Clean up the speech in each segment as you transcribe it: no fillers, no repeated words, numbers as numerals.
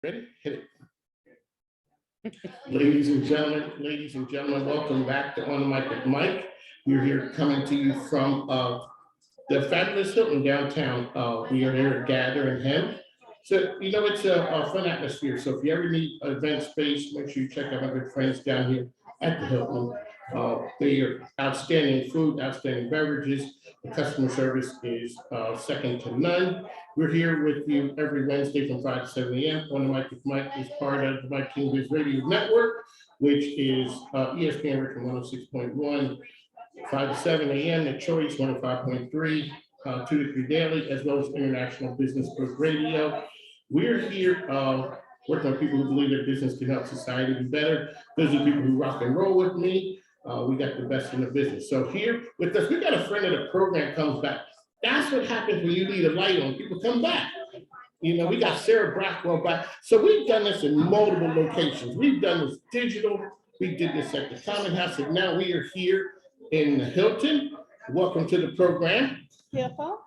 Ready? Hit it. Ladies and gentlemen, welcome back to On the Mic with Mike. We're here coming to you from the fabulous Hilton downtown. We are here at Gather and Hem. So, you know, it's a fun atmosphere. So if you ever need an event space, make sure you check out my good friends down here at the Hilton. They are outstanding food, outstanding beverages. The customer service is second to none. We're here with you every Wednesday from 5 to 7 a.m. On the Mic with Mike is part of the Mike King Biz Radio Network, which is ESPN Richmond 106.1, 5 to 7 a.m. The Choice 105.3, 2 to 3 daily, as well as International Business Group Radio. We're here working on people who believe that business can help society be better. Those are people who rock and roll with me. We got the best in the business. So here with us, we got a friend of the program comes back. That's what happens when you leave a light on. People come back. You know, we got Sarah Brockwell back. So we've done this in multiple locations. We've done this digital. We did this at the Common House, and now we are here in the Hilton. Welcome to the program. Beautiful.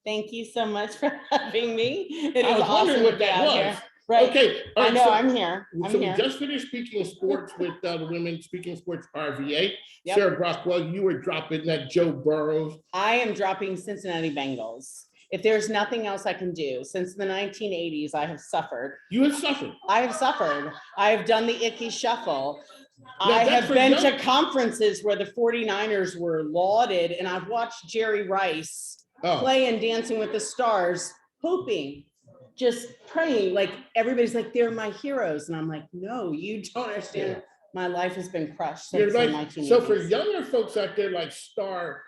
Thank you so much for having me. It I was wondering what that was. Here. Right. Okay. I know. So, I'm here. We just finished speaking sports with the women, speaking sports RVA. Yep. Sarah Brockwell, you were dropping that Joe Burrows. I am dropping Cincinnati Bengals. If there's nothing else I can do, since the 1980s, I have suffered. You have suffered. I have suffered. I have done the Icky Shuffle. I have been to conferences where the 49ers were lauded, and I've watched Jerry Rice play in Dancing with the Stars, hoping, just praying, like everybody's like, they're my heroes. And I'm like, no, you don't understand. Yeah. My life has been crushed since the 1980s. So for younger folks out there like Star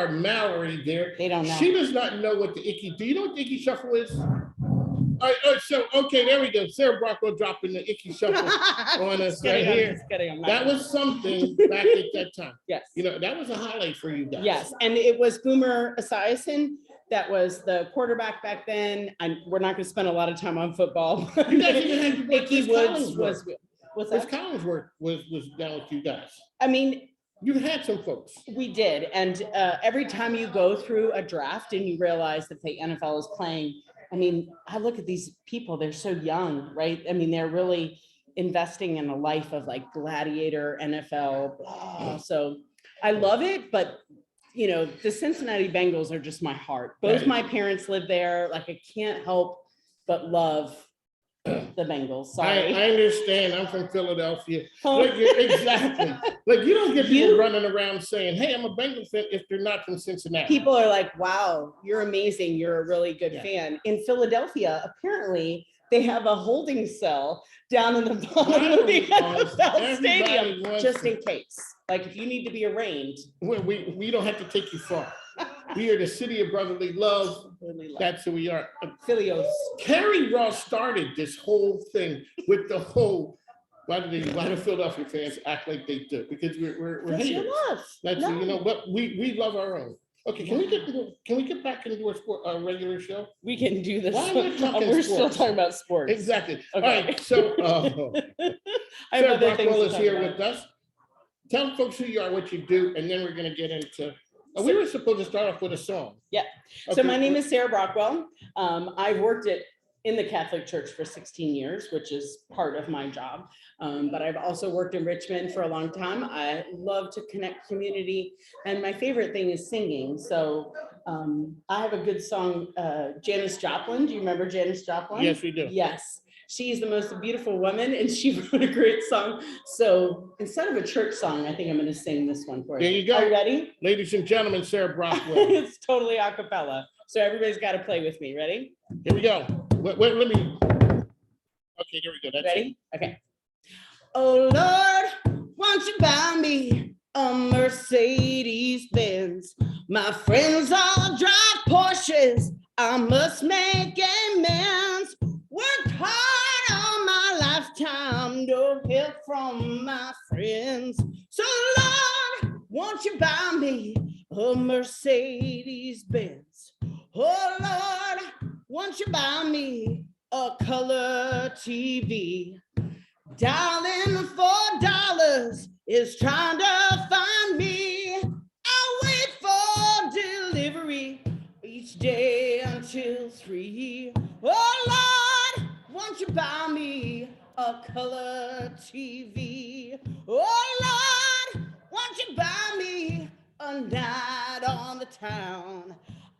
Mallory there, they don't know. She does not know what the Icky, do you know what the Icky Shuffle is? All right, so, okay, there we go. Sarah Brockwell dropping the Icky Shuffle on us right here. That was something back at that time. Yes. You know, that was a highlight for you guys. Yes, and it was Boomer Esiason. That was the quarterback back then. We're not going to spend a lot of time on football. You guys even had Icky Woods was Chris Collinsworth was down with you guys. I mean, you had some folks. We did, and every time you go through a draft and you realize that the NFL is playing, I mean, I look at these people, they're so young, right? I mean, they're really investing in a life of like gladiator, NFL, blah. So I love it, but you know, the Cincinnati Bengals are just my heart. Both my parents live there. Like, I can't help but love the Bengals. Sorry. I understand. I'm from Philadelphia. Like, exactly. Like, you don't get people running around saying, hey, I'm a Bengals fan if they're not from Cincinnati. People are like, wow, you're amazing. You're a really good fan. In Philadelphia, apparently, they have a holding cell down in the bottom of the NFL stadium, just in case. Like, if you need to be arraigned. We don't have to take you far. We are the city of brotherly love. That's who we are. Philios. Carrie Ross started this whole thing with the whole, why do Philadelphia fans act like they do? Because we're haters. That's no. You know, but we love our own. Okay, can we get back and do a regular show? We can do this. We're still talking about sports. Exactly. Okay. All right. So Sarah Brockwell is here with us. Tell folks who you are, what you do, and then we're going to get into. We were supposed to start off with a song. Yeah. Okay. So my name is Sarah Brockwell. I've worked in the Catholic Church for 16 years, which is part of my job. But I've also worked in Richmond for a long time. I love to connect community, and my favorite thing is singing. So I have a good song, Janice Joplin. Do you remember Janice Joplin? Yes, we do. Yes. She's the most beautiful woman, and she wrote a great song. So instead of a church song, I think I'm going to sing this one for you. There you go. Are you ready? Ladies and gentlemen, Sarah Brockwell. It's totally a cappella. So everybody's got to play with me. Ready? Here we go. Wait, let me. Okay, here we go. That's ready? It. Okay. Oh, Lord, won't you buy me a Mercedes Benz? My friends all drive Porsches. I must make amends. Worked hard all my lifetime, no help from my friends. So Lord, won't you buy me a Mercedes Benz? Oh Lord, won't you buy me a color TV? Dialing $4 is trying to find me. I wait for delivery each day until 3. Oh Lord, won't you buy me a color TV? Oh Lord, won't you buy me a night on the town?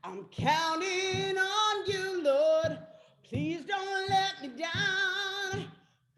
I'm counting on you, Lord. Please don't let me down.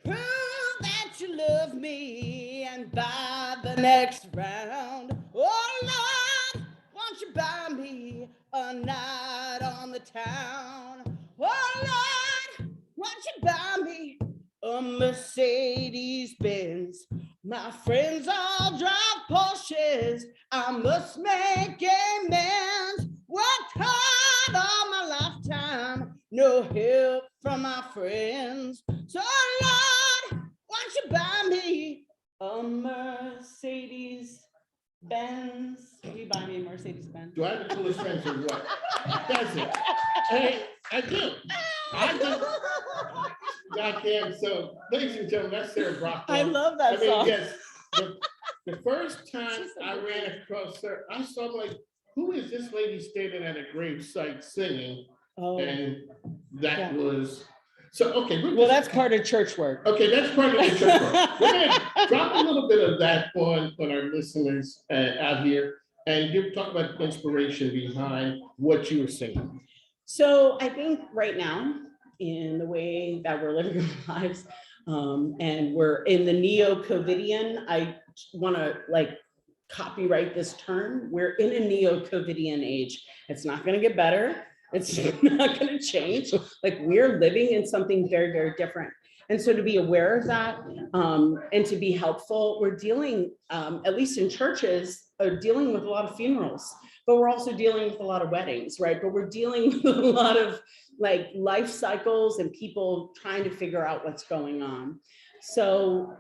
Prove that you love me and buy the next round. Oh Lord, won't you buy me a night on the town? Oh Lord, won't you buy me a Mercedes Benz? My friends all drive Porsches. I must make amends. Worked hard all my lifetime. No help from my friends. So Lord, won't you buy me a Mercedes Benz? Will you buy me a Mercedes Benz? Do I have the coolest friends or what? That's it. I do. Goddamn. So, ladies and gentlemen, that's Sarah Brockwell. I love that song. Yes. The first time I ran across her, I saw like, who is this lady standing at a gravesite singing? Oh. And that was so. Okay. Well, that's part of church work. Okay, that's part of the church work. We're gonna drop a little bit of that on our listeners out here, and talk about the inspiration behind what you were singing. So I think right now, in the way that we're living our lives, and we're in the neo-COVIDian, I want to like copyright this term. We're in a neo-COVIDian age. It's not going to get better. It's not going to change. Like, we're living in something very, very different. And so to be aware of that, and to be helpful, we're dealing, at least in churches, dealing with a lot of funerals, but we're also dealing with a lot of weddings, right? But we're dealing with a lot of like life cycles and people trying to figure out what's going on. So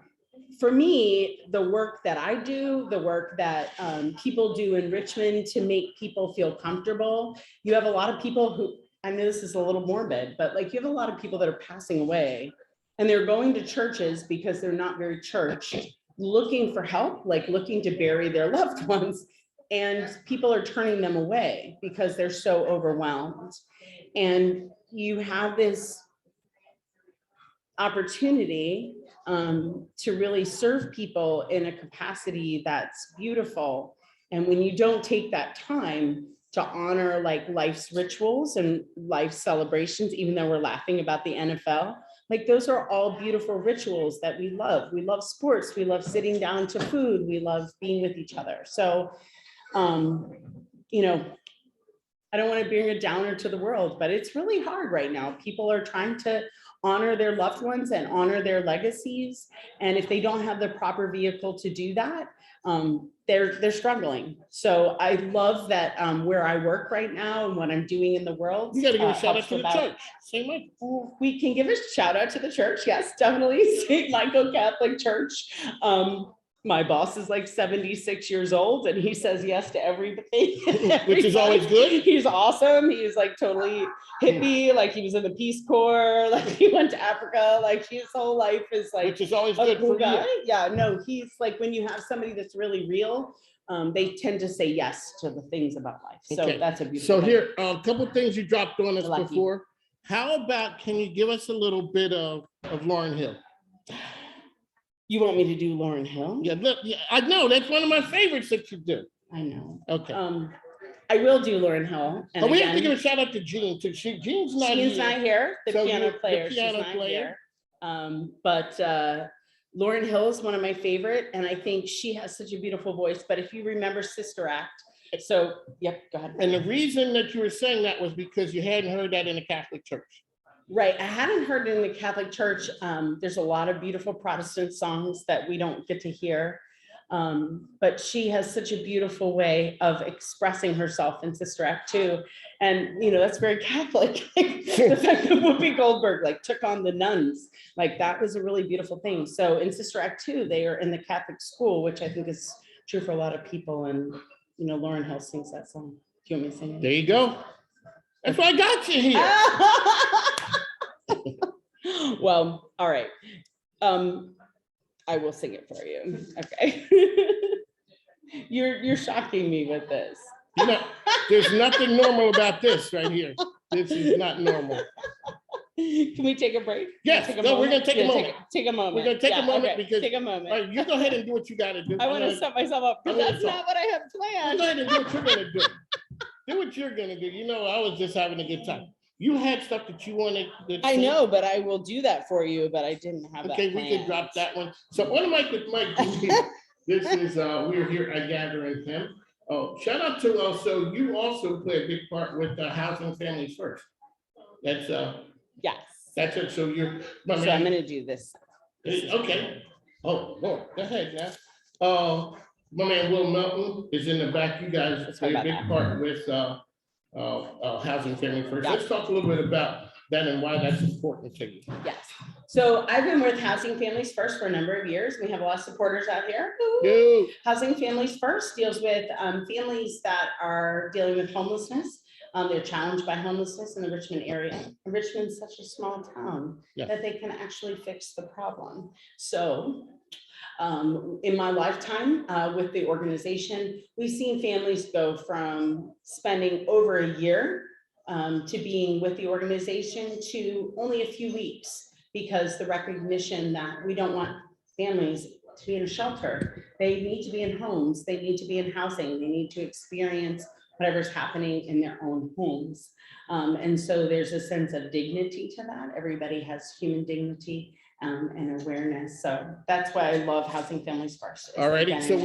for me, the work that I do, the work that people do in Richmond to make people feel comfortable, you have a lot of people who, I know this is a little morbid, but like you have a lot of people that are passing away and they're going to churches because they're not very churched, looking for help, like looking to bury their loved ones. And people are turning them away because they're so overwhelmed. And you have this opportunity to really serve people in a capacity that's beautiful. And when you don't take that time to honor like life's rituals and life celebrations, even though we're laughing about the NFL, like those are all beautiful rituals that we love. We love sports, we love sitting down to food, we love being with each other. So, you know, I don't want to bring a downer to the world, but it's really hard right now. People are trying to honor their loved ones and honor their legacies. And if they don't have the proper vehicle to do that, they're struggling. So I love that where I work right now and what I'm doing in the world. You got to give a shout out to the church. Same way. We can give a shout out to the church. Yes, definitely. St. Michael Catholic Church. My boss is like 76 years old and he says yes to everything. Which is always good. He's awesome. He's like totally hippie. Like he was in the Peace Corps. Like he went to Africa. Like his whole life is like, which is always good cool for guy. you. Yeah, no, he's like, when you have somebody that's really real, they tend to say yes to the things about life. So Okay. that's a beautiful So here, a couple of things you dropped on us Lucky. before. How about, can you give us a little bit of Lauryn Hill? You want me to do Lauryn Hill? Yeah, look, yeah, I know that's one of my favorites that you do. I know. Okay. I will do Lauryn Hill. And we have again, to give a shout out to Jean too. Jean's not Jean's here. not here. The So piano the player. piano She's not player. here. But Lauryn Hill is one of my favorite, and I think she has such a beautiful voice. But if you remember Sister Act, so yep, go ahead. And the reason that you were saying that was because you hadn't heard that in the Catholic Church. Right, I hadn't heard it in the Catholic Church. There's a lot of beautiful Protestant songs that we don't get to hear. But she has such a beautiful way of expressing herself in Sister Act 2. And, you know, that's very Catholic. The fact that Whoopi Goldberg like took on the nuns, like that was a really beautiful thing. So in Sister Act 2, they are in the Catholic school, which I think is true for a lot of people. And, you know, Lauryn Hill sings that song. Do you want me to sing it? There you go. That's why I got you here. Well, all right. I will sing it for you. Okay. You're shocking me with this. You know, there's nothing normal about this right here. This is not normal. Can we take a break? Yes, Take a no, we're moment? gonna take a Yeah, moment. Take a moment. We're gonna take a Yeah, moment okay. because- Take a All moment. right, you go ahead and do what you gotta do. I want to set myself up because I'm gonna that's talk. not what I have Go planned. ahead and do what you're gonna do. Do what you're gonna do. You know, I was just having a good time. You had stuff that you wanted. I know, but I will do that for you, but I didn't have that. Okay, we could drop that one. So on the mic with Mike, this is, we're here, I gather in him. Oh, shout out to also, you also play a big part with Housing Families First. That's Yes. that's it. So you're, my So I'm man, gonna do this. okay. Oh, Lord, go ahead now. My man, Will Melton is in the back. You guys Let's play talk a big about part with Housing Family First. Yeah. Let's talk a little bit about that and why that's important to you. Yes. So I've been with Housing Families First for a number of years. We have a lot of supporters out here. You. Housing Families First deals with families that are dealing with homelessness. They're challenged by homelessness in the Richmond area. And Richmond's such a small town Yeah. that they can actually fix the problem. So in my lifetime with the organization, we've seen families go from spending over a year to being with the organization to only a few weeks, because the recognition that we don't want families to be in a shelter. They need to be in homes, they need to be in housing, they need to experience whatever's happening in their own homes. And so there's a sense of dignity to that. Everybody has human dignity and awareness. So that's why I love Housing Families First. All righty, so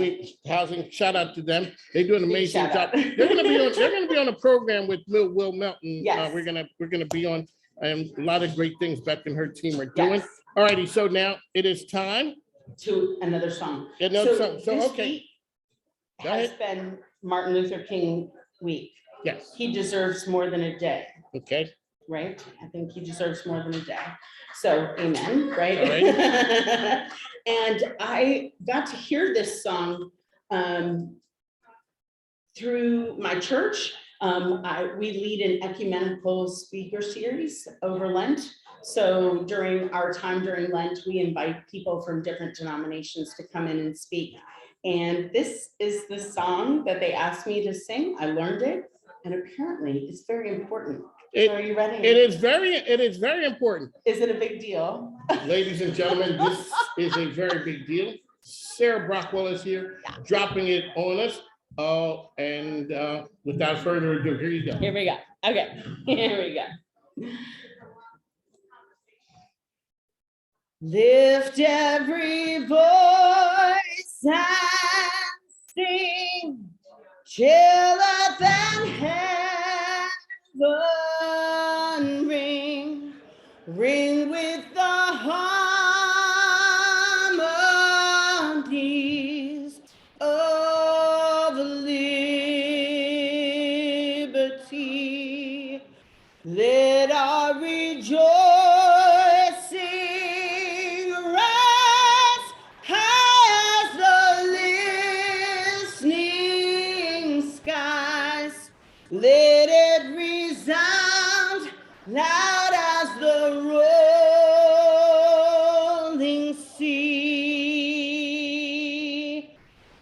housing, shout out to them. They do an amazing job. They're gonna be on a program with Will Melton. Yes. We're gonna be on a lot of great things Beth and her team are doing. Yes. All righty, so now it is time. To another song. Another song. So, this okay. week Go has ahead. been Martin Luther King week. Yes, He deserves more than a day, okay. right? I think he deserves more than a day. So amen, right? All right. And I got to hear this song through my church. We lead an ecumenical speaker series over Lent. So during our time during Lent, we invite people from different denominations to come in and speak. And this is the song that they asked me to sing. I learned it, and apparently it's very important. So are you ready? It is very important. Is it a big deal? Ladies and gentlemen, this is a very big deal. Sarah Brockwell is here, dropping it on us. And without further ado, here you go. Here we go. Okay, here we go. Lift every voice and sing, chill earth and heaven ring, ring with the harmonies of liberty. Let our rejoicing rise high as the listening skies. Let it resound loud as the rolling sea.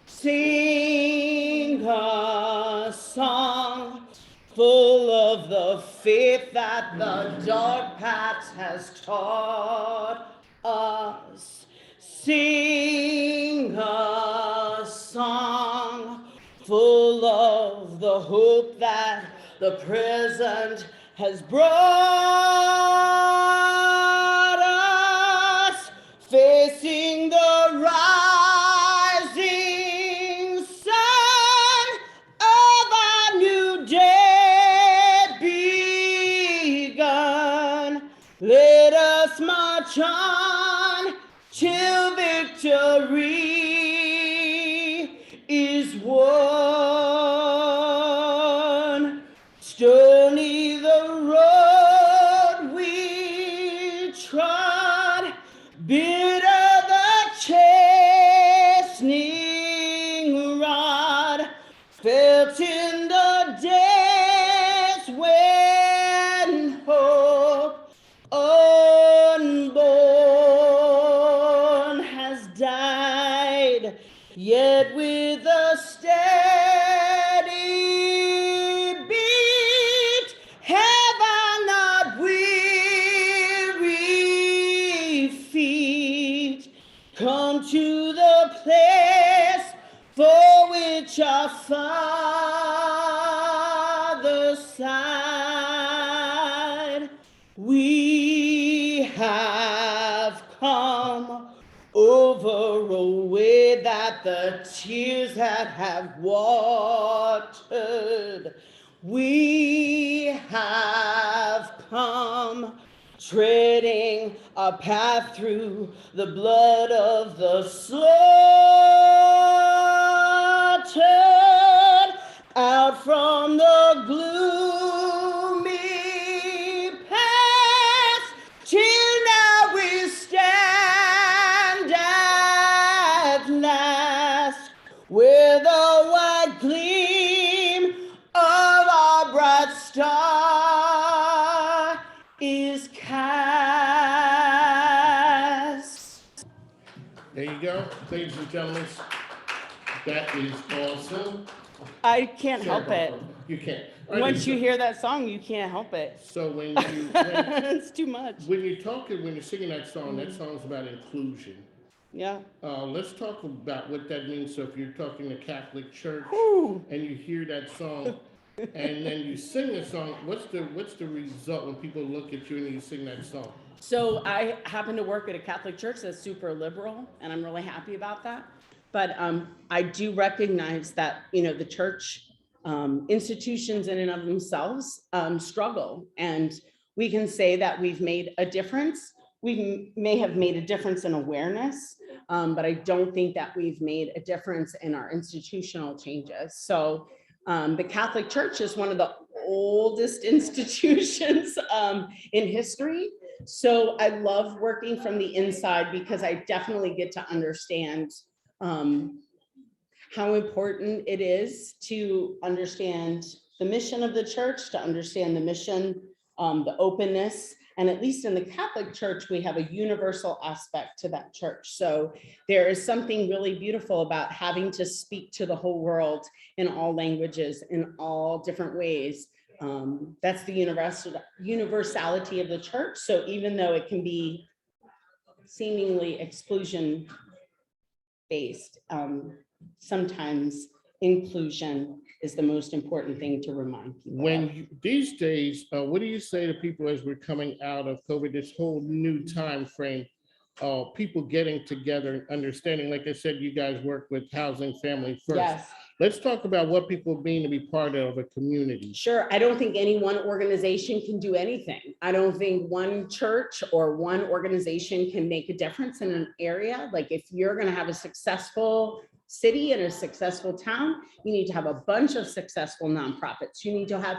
Sing a song full of the faith that the dark past has taught us. Sing a song full of the hope that the present has brought us. Facing the rising sun of a new day begun. Let us march on till victory is won. Stony the road we trod, bitter the chastening rod, felt in the days when hope unborn has died, yet with a steady beat have I not wearied come to the place for which our Father sighed. We have come over a way that the tears that have watered. We have come treading a path through the blood of the slaughtered, out from the gloomy past, till now we stand at last, with a white gleam of our bright star is cast. There you go, ladies and gentlemen. That is awesome. I can't Sorry help it. about that. You can't. All right, Once you so- hear that song, you can't help it. So when It's too much. when you're singing that song's about inclusion. Yeah. Let's talk about what that means. So if you're talking to Catholic Church Whew. and you hear that song and then you sing the song, what's the result when people look at you and you sing that song? So I happen to work at a Catholic church that's super liberal, and I'm really happy about that. But I do recognize that, the church institutions in and of themselves struggle. And we can say that we've made a difference. We may have made a difference in awareness, but I don't think that we've made a difference in our institutional changes. So the Catholic Church is one of the oldest institutions in history. So I love working from the inside because I definitely get to understand how important it is to understand the mission of the church, to understand the mission, the openness. And at least in the Catholic Church, we have a universal aspect to that church. So there is something really beautiful about having to speak to the whole world in all languages, in all different ways. That's the universality of the church. So even though it can be seemingly exclusion based, sometimes inclusion is the most important thing to remind people. These days, what do you say to people as we're coming out of COVID, this whole new time frame, people getting together and understanding, like I said, you guys work with Housing Family First. Yes. Let's talk about what people mean to be part of a community. Sure. I don't think any one organization can do anything. I don't think one church or one organization can make a difference in an area. Like if you're going to have a successful city and a successful town, you need to have a bunch of successful nonprofits. You need to have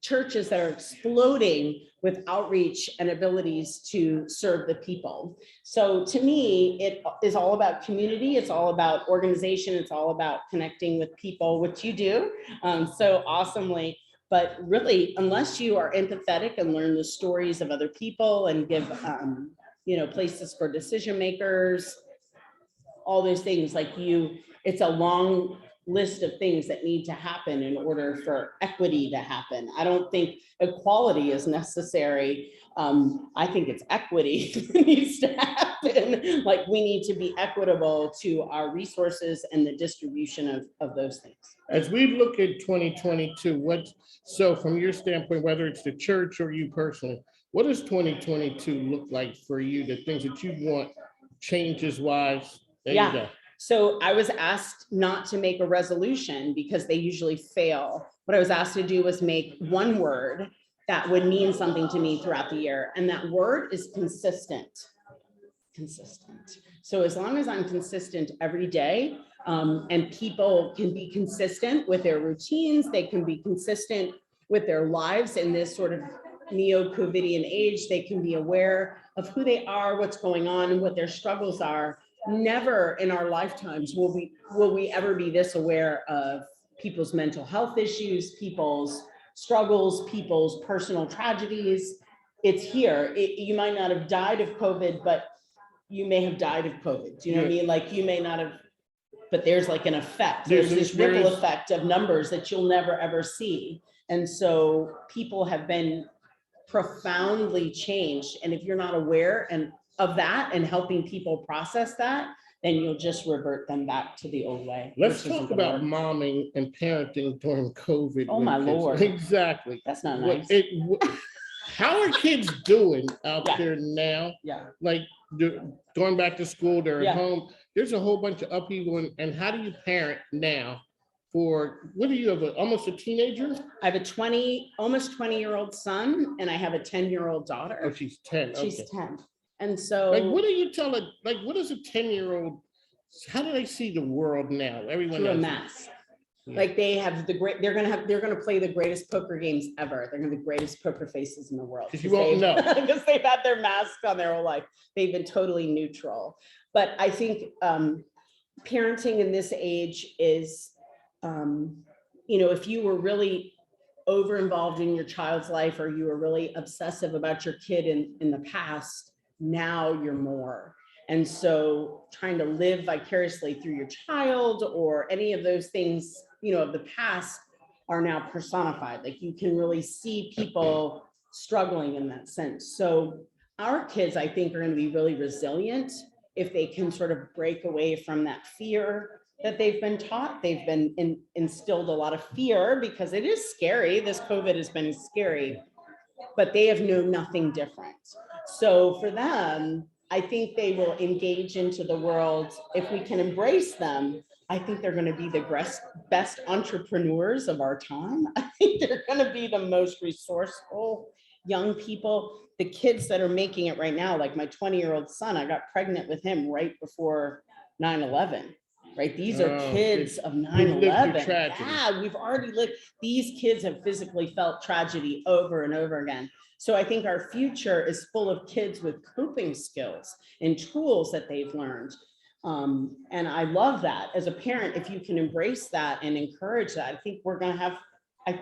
churches that are exploding with outreach and abilities to serve the people. So to me, it is all about community. It's all about organization. It's all about connecting with people, which you do so awesomely. But really, unless you are empathetic and learn the stories of other people and give, places for decision makers, all those things, it's a long list of things that need to happen in order for equity to happen. I don't think equality is necessary. I think it's equity that needs to happen. Like we need to be equitable to our resources and the distribution of those things. As we look at 2022, so from your standpoint, whether it's the church or you personally, what does 2022 look like for you? The things that you want changes wise? There you go. So I was asked not to make a resolution because they usually fail. What I was asked to do was make one word that would mean something to me throughout the year. And that word is consistent. Consistent. So as long as I'm consistent every day, and people can be consistent with their routines, they can be consistent with their lives in this sort of neo-COVIDian age, they can be aware of who they are, what's going on, and what their struggles are. Never in our lifetimes will we ever be this aware of people's mental health issues, people's struggles, people's personal tragedies. It's here. You might not have died of COVID, but you may have died of COVID. Do you know what I mean? Like you may not have, but there's like an effect. There's this ripple effect of numbers that you'll never ever see. And so people have been profoundly changed. And if you're not aware and of that and helping people process that, then you'll just revert them back to the old way. Let's which isn't talk gonna about work. momming and parenting during COVID. Oh, with my kids. Lord. Exactly. That's not What nice. how are kids doing out Yeah. there now? Yeah. Like going back to school, they're Yeah. at home. There's a whole bunch of upheaval. And how do you parent now for, what do you have, almost a teenager? I have a almost 20-year-old son, and I have a 10-year-old daughter. Oh, she's 10. She's Okay. 10. And so Like, what do you tell it? Like, what is a 10-year-old? How do they see the world now? Everyone through a else. mask. Yeah. Like they have they're gonna play the greatest poker games ever. They're gonna be the greatest poker faces in the world. Because you won't know. Because they've had their masks on their whole life. They've been totally neutral. But I think parenting in this age is, if you were really over involved in your child's life, or you were really obsessive about your kid in the past, now you're more. And so trying to live vicariously through your child or any of those things, of the past are now personified. Like you can really see people struggling in that sense. So our kids, I think, are going to be really resilient if they can sort of break away from that fear that they've been taught. They've been instilled a lot of fear because it is scary. This COVID has been scary, but they have known nothing different. So for them, I think they will engage into the world. If we can embrace them, I think they're going to be the best entrepreneurs of our time. I think they're going to be the most resourceful young people. The kids that are making it right now, like my 20-year-old son, I got pregnant with him right before 9/11. Right? These are kids of 9/11. Yeah, we've already lived. These kids have physically felt tragedy over and over again. So I think our future is full of kids with coping skills and tools that they've learned. And I love that. As a parent, if you can embrace that and encourage that, I think we're going to have, I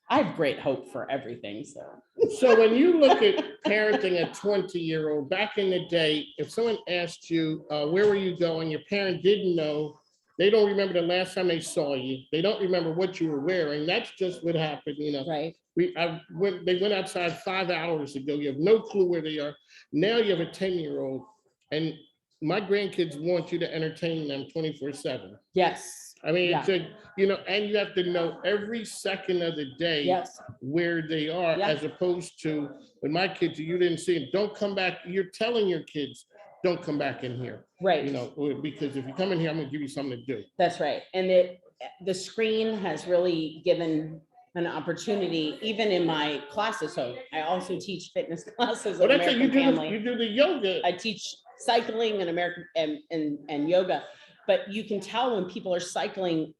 have great hope for everything. So when you look at parenting a 20-year-old, back in the day, if someone asked you, where were you going? Your parent didn't know. They don't remember the last time they saw you. They don't remember what you were wearing. That's just what happened, Right. They went outside 5 hours ago. You have no clue where they are. Now you have a 10-year-old, and my grandkids want you to entertain them 24/7. Yes. I mean, Yeah. it's and you have to know every second of the day Yes. where they are, Yeah. as opposed to when my kids, you didn't see them, don't come back. You're telling your kids, don't come back in here. Right. Because if you come in here, I'm gonna give you something to do. That's right. And the screen has really given an opportunity, even in my classes. So I also teach fitness classes at That's American Family. you do the yoga. I teach cycling and American and yoga, but you can tell when people are cycling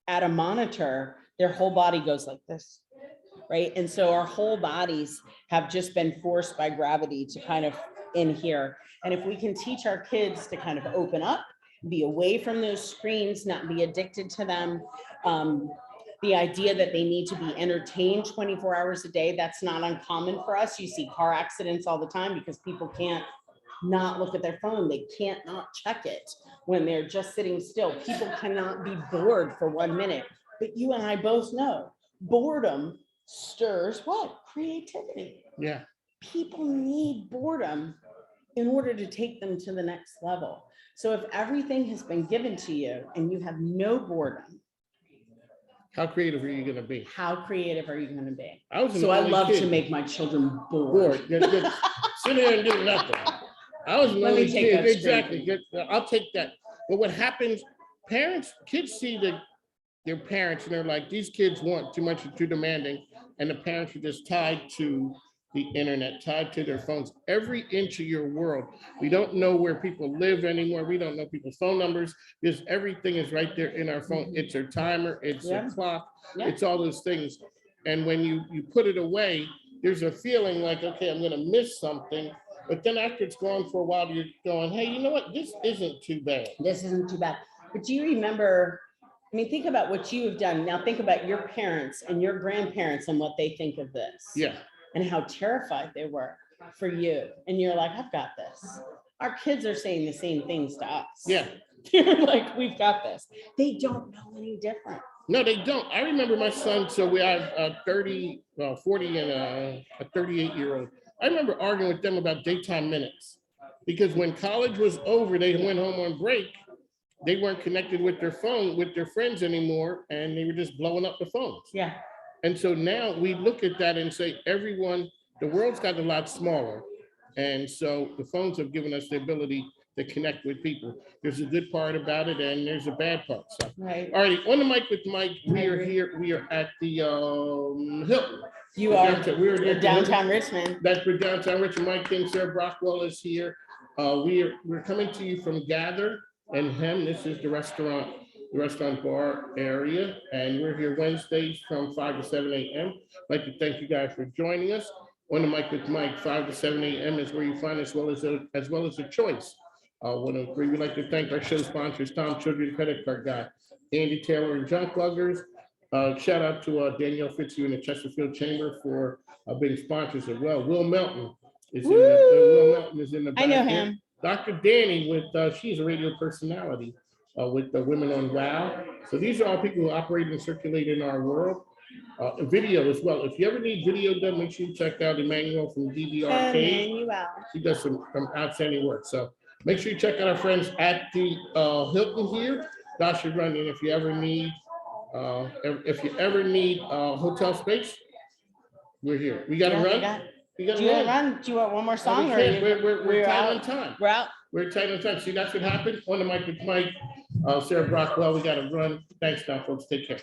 at a monitor, their whole body goes like this, right? And so our whole bodies have just been forced by gravity to kind of in here. And if we can teach our kids to kind of open up, be away from those screens, not be addicted to them, the idea that they need to be entertained 24 hours a day, that's not uncommon for us. You see car accidents all the time because people can't not look at their phone. They can't not check it when they're just sitting still. People cannot be bored for 1 minute. But you and I both know boredom stirs what? Creativity. Yeah. People need boredom in order to take them to the next level. So if everything has been given to you and you have no boredom, how creative are you going to be? How creative are you going to be? I love to make my children bored. Sit there and do nothing. I was an Let me only take kid. that Exactly. I'll take that. But what happens, kids see their parents and they're like, these kids want too much, too demanding. And the parents are just tied to the internet, tied to their phones. Every inch of your world. We don't know where people live anymore. We don't know people's phone numbers, because everything is right there in our phone. It's their timer, it's their clock, it's all those things. And when you put it away, there's a feeling like, okay, I'm gonna miss something. But then after it's gone for a while, you're going, hey, you know what? This isn't too bad. This isn't too bad. But do you remember, think about what you have done. Now think about your parents and your grandparents and what they think of this. Yeah. And how terrified they were for you. And you're like, I've got this. Our kids are saying the same things to us. Yeah. They're like, we've got this. They don't know any different. No, they don't. I remember my son, so we have 40 and a 38-year-old. I remember arguing with them about daytime minutes. Because when college was over, they went home on break. They weren't connected with their phone, with their friends anymore, and they were just blowing up the phones. Yeah. And so now we look at that and say, everyone, the world's gotten a lot smaller. And so the phones have given us the ability to connect with people. There's a good part about it and there's a bad part. So, Right. all right, on the mic with Mike, we I are agree. here, we are at the Hilton. You are We're the at downtown Richmond. That's for downtown Richmond. Mike King, Sarah Brockwell is here. We're coming to you from Gather and Hem. This is the restaurant bar area, and we're here Wednesdays from 5 to 7 a.m. I'd like to thank you guys for joining us. On the mic with Mike, 5 to 7 a.m. is where you find as well as a choice. We'd like to thank our show sponsors, Tom Children Credit Card Guy, Andy Taylor and Junk Luggers. Shout out to Danielle Fitzhugh in the Chesterfield Chamber for being sponsors as well. Will Melton is in the back. I know there. him. Dr. Danny she's a radio personality with the Women on Wow. So these are all people who operate and circulate in our world. Video as well. If you ever need video done, make sure you check out Emmanuel from DVRK. She does some outstanding work. So make sure you check out our friends at the Hilton here. Dasha Runyon, if you ever need hotel space, we're here. We got to run. Do you want one more song? We're tight on time. We're out. We're tight on time. See, that's what happened. On the mic with Mike, Sarah Brockwell, we got to run. Thanks now, folks. Take care.